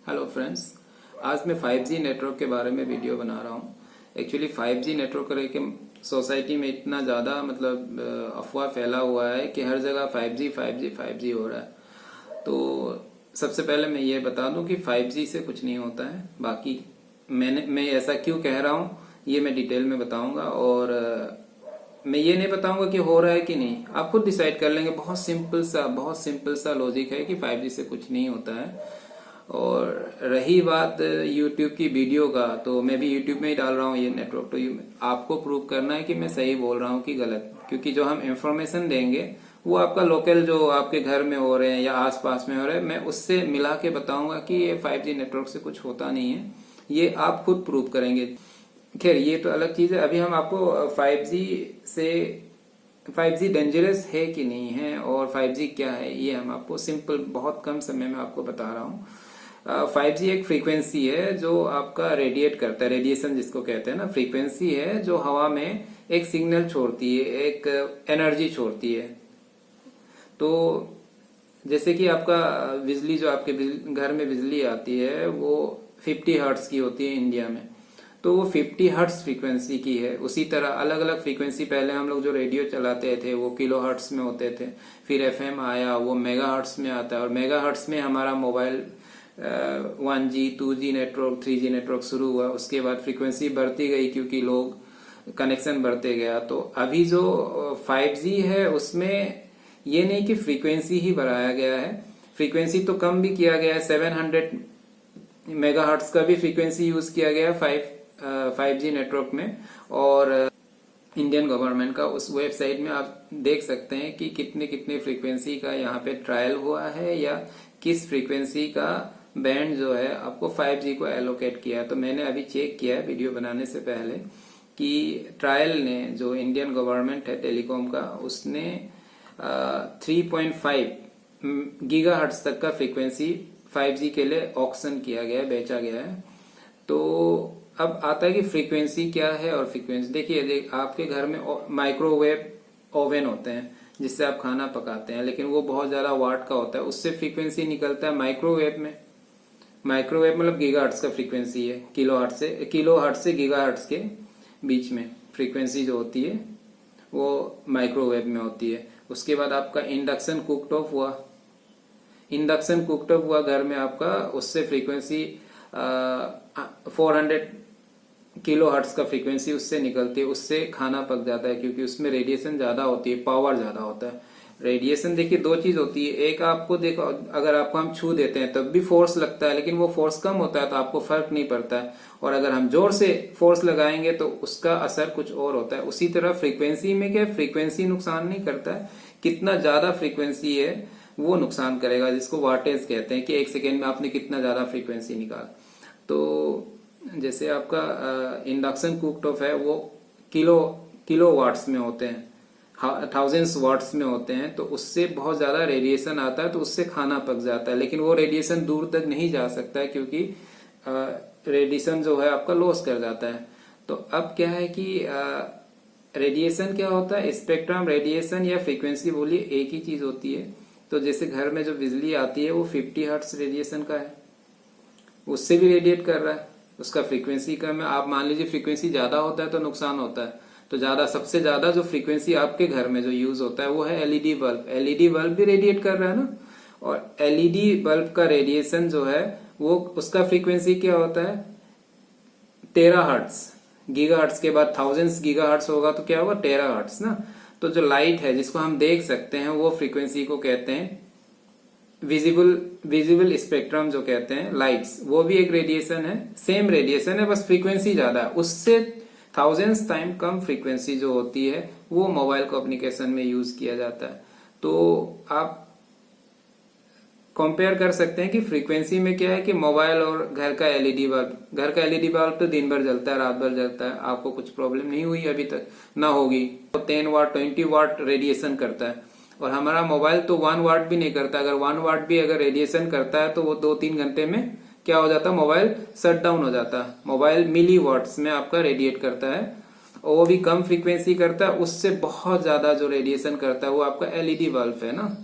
Hello friends, आज मैं 5G network के बारे में वीडियो बना रहा हूँ। एक्चुअली 5G नेटवर्क करके सोसाइटी में इतना ज़्यादा अफवाह फैला हुआ है कि हर जगह 5G हो रहा है। तो सबसे पहले मैं ये बता दूं कि 5G से कुछ नहीं होता है। बाकी मैं ऐसा क्यों कह रहा हूँ ये मैं डिटेल में बताऊंगा, और मैं ये नहीं बताऊंगा कि हो रहा है कि नहीं, आप खुद डिसाइड कर लेंगे। बहुत सिंपल सा लॉजिक है कि 5G से कुछ नहीं होता है। और रही बात YouTube की वीडियो का, तो मैं भी YouTube में ही डाल रहा हूँ ये नेटवर्क। तो आपको प्रूव करना है कि मैं सही बोल रहा हूँ कि गलत, क्योंकि जो हम इंफॉर्मेशन देंगे वो आपका लोकल जो आपके घर में हो रहे हैं या आसपास में हो रहे हैं, मैं उससे मिला के बताऊंगा कि ये 5G नेटवर्क से कुछ होता नहीं है। ये आप खुद प्रूव करेंगे। खैर, ये तो अलग चीज है। अभी हम आपको 5G डेंजरस है कि नहीं है और 5G क्या है, ये हम आपको सिंपल बहुत कम समय में आपको बता रहा हूँ। 5G एक फ्रीक्वेंसी है जो आपका रेडिएट करता है, रेडिएशन जिसको कहते हैं ना, फ्रीक्वेंसी है जो हवा में एक सिग्नल छोड़ती है, एक एनर्जी छोड़ती है। तो जैसे कि आपका बिजली, जो आपके घर में बिजली आती है वो 50 हर्ट्ज की होती है इंडिया में, तो वो 50 हर्ट्ज फ्रीक्वेंसी की है। उसी तरह अलग अलग फ्रीक्वेंसी, पहले हम लोग जो रेडियो चलाते थे वो किलो हर्ट्ज में होते थे, फिर एफएम आया वो मेगा हर्ट्ज में आता है, और मेगा हर्ट्ज में हमारा mobile 1G 2G network 3G network शुरू हुआ। उसके बाद फ्रीक्वेंसी बढ़ती गई क्योंकि लोग कनेक्शन बढ़ते गया। तो अभी जो 5G है उसमें ये नहीं कि फ्रीक्वेंसी ही बढ़ाया गया है, फ्रीक्वेंसी तो कम भी किया गया है। 700 मेगाहर्ट्ज का भी फ्रीक्वेंसी यूज किया गया है 5G नेटवर्क में। और इंडियन गवर्नमेंट का उस वेबसाइट में आप देख सकते हैं कि कितने कितने फ्रीक्वेंसी का यहाँ पे ट्रायल हुआ है या किस फ्रीक्वेंसी का बैंड जो है आपको 5G को एलोकेट किया। तो मैंने अभी चेक किया है वीडियो बनाने से पहले कि ट्रायल ने, जो इंडियन गवर्नमेंट है टेलीकॉम का, उसने 3.5 गीगाहर्ट्ज तक का फ्रीक्वेंसी 5G के लिए ऑक्शन किया गया है, बेचा गया है। तो अब आता है कि फ्रीक्वेंसी क्या है। और फ्रीक्वेंसी देखिए, आपके घर में माइक्रोवेव ओवन होते हैं जिससे आप खाना पकाते हैं, लेकिन वो बहुत ज्यादा वाट का होता है, उससे फ्रीक्वेंसी निकलता है माइक्रोवेव में। माइक्रोवेव मतलब गीगाहर्ट्ज का फ्रीक्वेंसी है, किलोहर्ट्ज से गीगाहर्ट्ज के बीच में फ्रीक्वेंसी जो होती है वो माइक्रोवेव में होती है। उसके बाद आपका इंडक्शन कुकटॉप हुआ घर में आपका, उससे फ्रीक्वेंसी 400 किलो हर्ट्ज का फ्रीक्वेंसी उससे निकलती है, उससे खाना पक जाता है क्योंकि उसमें रेडिएशन ज्यादा होती है, पावर ज्यादा होता है। रेडिएशन देखिए दो चीज होती है, एक आपको देखो अगर आपको हम छू देते हैं तब भी फोर्स लगता है, लेकिन वो फोर्स कम होता है तो आपको फर्क नहीं पड़ता है, और अगर हम जोर से फोर्स लगाएंगे तो उसका असर कुछ और होता है। उसी तरह फ्रीक्वेंसी में क्या, फ्रीक्वेंसी नुकसान नहीं करता है, कितना ज्यादा फ्रीक्वेंसी है वो नुकसान करेगा, जिसको वाटेज कहते हैं कि एक सेकेंड में आपने कितना ज्यादा फ्रीक्वेंसी निकाल। तो जैसे आपका इंडक्शन कुकटॉप है वो किलो वाट्स में होते हैं, थाउजेंड्स वाट्स में होते हैं, तो उससे बहुत ज्यादा रेडिएशन आता है, तो उससे खाना पक जाता है। लेकिन वो रेडिएशन दूर तक नहीं जा सकता है क्योंकि रेडिएशन जो है आपका लॉस कर जाता है। तो अब क्या है कि रेडिएशन क्या होता है, स्पेक्ट्रम रेडिएशन या फ्रीक्वेंसी बोलिए एक ही चीज होती है। तो जैसे घर में जो बिजली आती है वो 50 हर्ट्ज रेडिएशन का है, उससे भी रेडिएट कर रहा है, उसका फ्रीक्वेंसी कम है। आप मान लीजिए फ्रीक्वेंसी ज्यादा होता है तो नुकसान होता है। तो सबसे ज्यादा जो फ्रीक्वेंसी आपके घर में जो यूज होता है वो है एलईडी बल्ब। एलईडी बल्ब भी रेडिएट कर रहा है ना, और एलईडी बल्ब का रेडिएशन जो है वो, उसका फ्रीक्वेंसी क्या होता है 13 हर्ट्ज। गीगाहर्ट्ज के बाद थाउजेंड्स गीगाहर्ट्ज होगा तो क्या होगा, टेराहर्ट्ज ना। तो जो लाइट है जिसको हम देख सकते हैं वो फ्रीक्वेंसी को कहते हैं विजिबल स्पेक्ट्रम, जो कहते हैं लाइट्स, वो भी एक रेडिएशन है, सेम रेडिएशन है, बस फ्रीक्वेंसी ज्यादा है। उससे थाउजेंड्स टाइम कम फ्रीक्वेंसी जो होती है वो मोबाइल कम्युनिकेशन में यूज किया जाता है। तो आप कंपेयर कर सकते हैं कि फ्रीक्वेंसी में क्या है कि मोबाइल और घर का एलईडी बल्ब तो दिन भर जलता है, रात भर जलता है, आपको कुछ प्रॉब्लम नहीं हुई अभी तक, ना होगी। 10 वाट 20 वाट रेडिएशन करता है, और हमारा मोबाइल तो 1 वाट भी नहीं करता। अगर 1 वाट भी अगर रेडिएशन करता है तो वो 2-3 घंटे में क्या हो जाता है, मोबाइल शट डाउन हो जाता है। मोबाइल मिली वाट्स में आपका रेडिएट करता है, और वो भी कम फ्रीक्वेंसी करता है। उससे बहुत ज्यादा जो रेडिएशन करता है वो आपका एलईडी बल्ब है ना।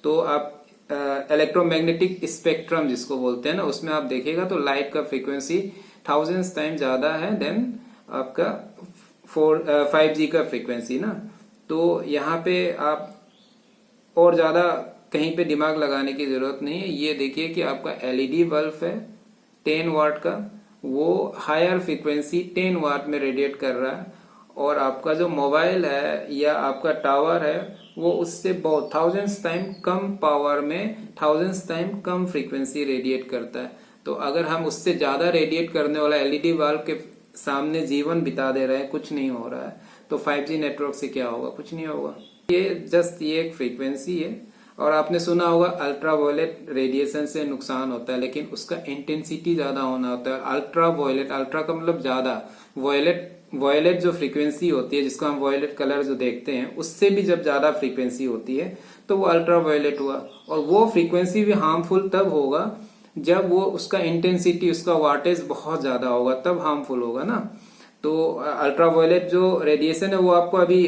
तो आप इलेक्ट्रोमैग्नेटिक स्पेक्ट्रम जिसको बोलते हैं ना, उसमें आप देखिएगा तो लाइट का फ्रीक्वेंसी 1000 टाइम ज्यादा है देन आपका 5G का फ्रीक्वेंसी ना। तो यहाँ पे आप और ज्यादा कहीं पे दिमाग लगाने की जरूरत नहीं है। ये देखिए कि आपका LED बल्ब है 10 वाट का, वो हायर फ्रीक्वेंसी 10 वाट में रेडिएट कर रहा है, और आपका जो मोबाइल है या आपका टावर है वो उससे बहुत 1000 टाइम कम पावर में 1000 टाइम कम फ्रीक्वेंसी रेडिएट करता है। तो अगर हम उससे ज्यादा रेडिएट करने वाला LED बल्ब के सामने जीवन बिता दे रहे हैं, कुछ नहीं हो रहा है, तो 5G नेटवर्क से क्या होगा? कुछ नहीं होगा। ये एक फ्रीक्वेंसी है, और आपने सुना होगा अल्ट्रावायलेट रेडिएशन से नुकसान होता है, लेकिन उसका इंटेंसिटी ज्यादा होना होता है। अल्ट्रावायलेट, अल्ट्रा का मतलब ज्यादा, वायलेट जो फ्रीक्वेंसी होती है जिसको हम वायलेट कलर जो देखते हैं, उससे भी जब ज्यादा फ्रीक्वेंसी होती है तो वो अल्ट्रावायलेट हुआ। और वो फ्रीक्वेंसी भी हार्मफुल तब होगा जब वो उसका इंटेंसिटी, उसका वाटेज बहुत ज्यादा होगा, तब हार्मफुल होगा ना। तो अल्ट्रावायलेट जो रेडिएशन है वो आपको अभी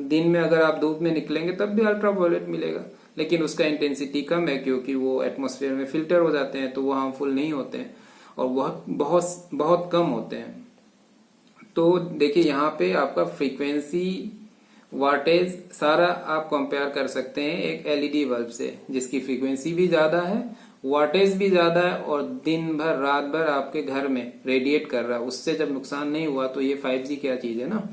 दिन में अगर आप धूप में निकलेंगे तब भी अल्ट्रावायलेट मिलेगा, लेकिन उसका इंटेंसिटी कम है क्योंकि वो एटमॉस्फेयर में फिल्टर हो जाते हैं, तो वो हार्मफुल नहीं होते हैं और बहुत बहुत बहुत कम होते हैं। तो देखिए यहाँ पे आपका फ्रीक्वेंसी, वाटेज सारा आप कंपेयर कर सकते हैं एक LED बल्ब से, जिसकी फ्रीक्वेंसी भी ज्यादा है, वाटेज भी ज्यादा है, और दिन भर रात भर आपके घर में रेडिएट कर रहा है। उससे जब नुकसान नहीं हुआ तो ये 5G क्या चीज है ना।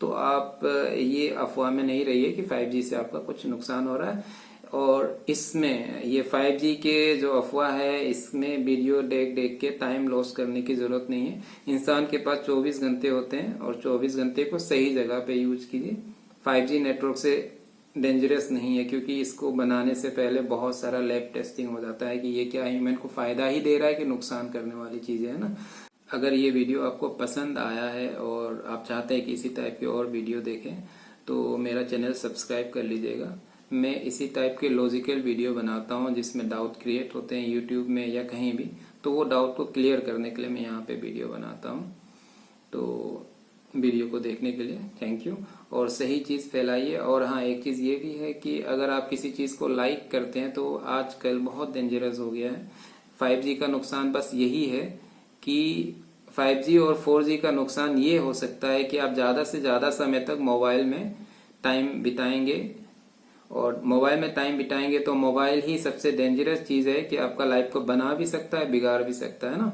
तो आप ये अफवाह में नहीं रहिए कि 5G से आपका कुछ नुकसान हो रहा है। और इसमें ये 5G के जो अफवाह है, इसमें वीडियो देख देख के टाइम लॉस करने की जरूरत नहीं है। इंसान के पास 24 घंटे होते हैं और 24 घंटे को सही जगह पे यूज कीजिए। 5G नेटवर्क से डेंजरस नहीं है, क्योंकि इसको बनाने से पहले बहुत सारा लैब टेस्टिंग हो जाता है कि ये क्या ह्यूमन को फायदा ही दे रहा है कि नुकसान करने वाली चीजें है ना। अगर ये वीडियो आपको पसंद आया है और आप चाहते हैं कि इसी टाइप के और वीडियो देखें, तो मेरा चैनल सब्सक्राइब कर लीजिएगा। मैं इसी टाइप के लॉजिकल वीडियो बनाता हूँ जिसमें डाउट क्रिएट होते हैं यूट्यूब में या कहीं भी, तो वो डाउट को क्लियर करने के लिए मैं यहाँ पे वीडियो बनाता हूँ। तो वीडियो को देखने के लिए थैंक यू, और सही चीज़ फैलाइए। और हाँ, एक चीज़ ये भी है कि अगर आप किसी चीज़ को लाइक करते हैं तो आजकल बहुत डेंजरस हो गया है। 5G का नुकसान बस यही है कि 5G और 4G का नुकसान ये हो सकता है कि आप ज़्यादा से ज़्यादा समय तक मोबाइल में टाइम बिताएंगे, और मोबाइल में टाइम बिताएंगे तो मोबाइल ही सबसे डेंजरस चीज़ है कि आपका लाइफ को बना भी सकता है, बिगाड़ भी सकता है ना।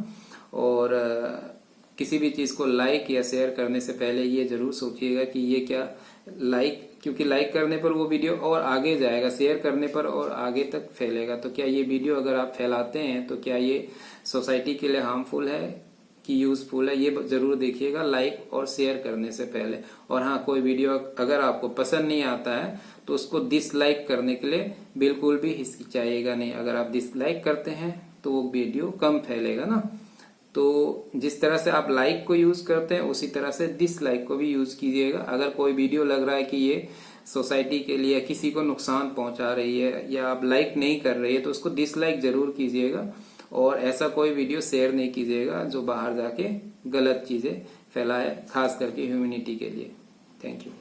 और किसी भी चीज़ को लाइक या शेयर करने से पहले ये जरूर सोचिएगा कि ये क्या लाइक, क्योंकि लाइक करने पर वो वीडियो और आगे जाएगा, शेयर करने पर और आगे तक फैलेगा। तो क्या ये वीडियो अगर आप फैलाते हैं तो क्या ये सोसाइटी के लिए हार्मफुल है कि यूजफुल है, ये जरूर देखिएगा लाइक और शेयर करने से पहले। और हाँ, कोई वीडियो अगर आपको पसंद नहीं आता है तो उसको डिसलाइक करने के लिए बिल्कुल भी हिचकिचाइएगा नहीं। अगर आप डिसलाइक करते हैं तो वो वीडियो कम फैलेगा ना। तो जिस तरह से आप लाइक को यूज करते हैं उसी तरह से डिसलाइक को भी यूज कीजिएगा। अगर कोई वीडियो लग रहा है कि ये सोसाइटी के लिए किसी को नुकसान पहुंचा रही है या आप लाइक नहीं कर रही है, तो उसको डिसलाइक जरूर कीजिएगा। और ऐसा कोई वीडियो शेयर नहीं कीजिएगा जो बाहर जाके गलत चीजें फैलाए, खास करके ह्यूमैनिटी के लिए। Thank you.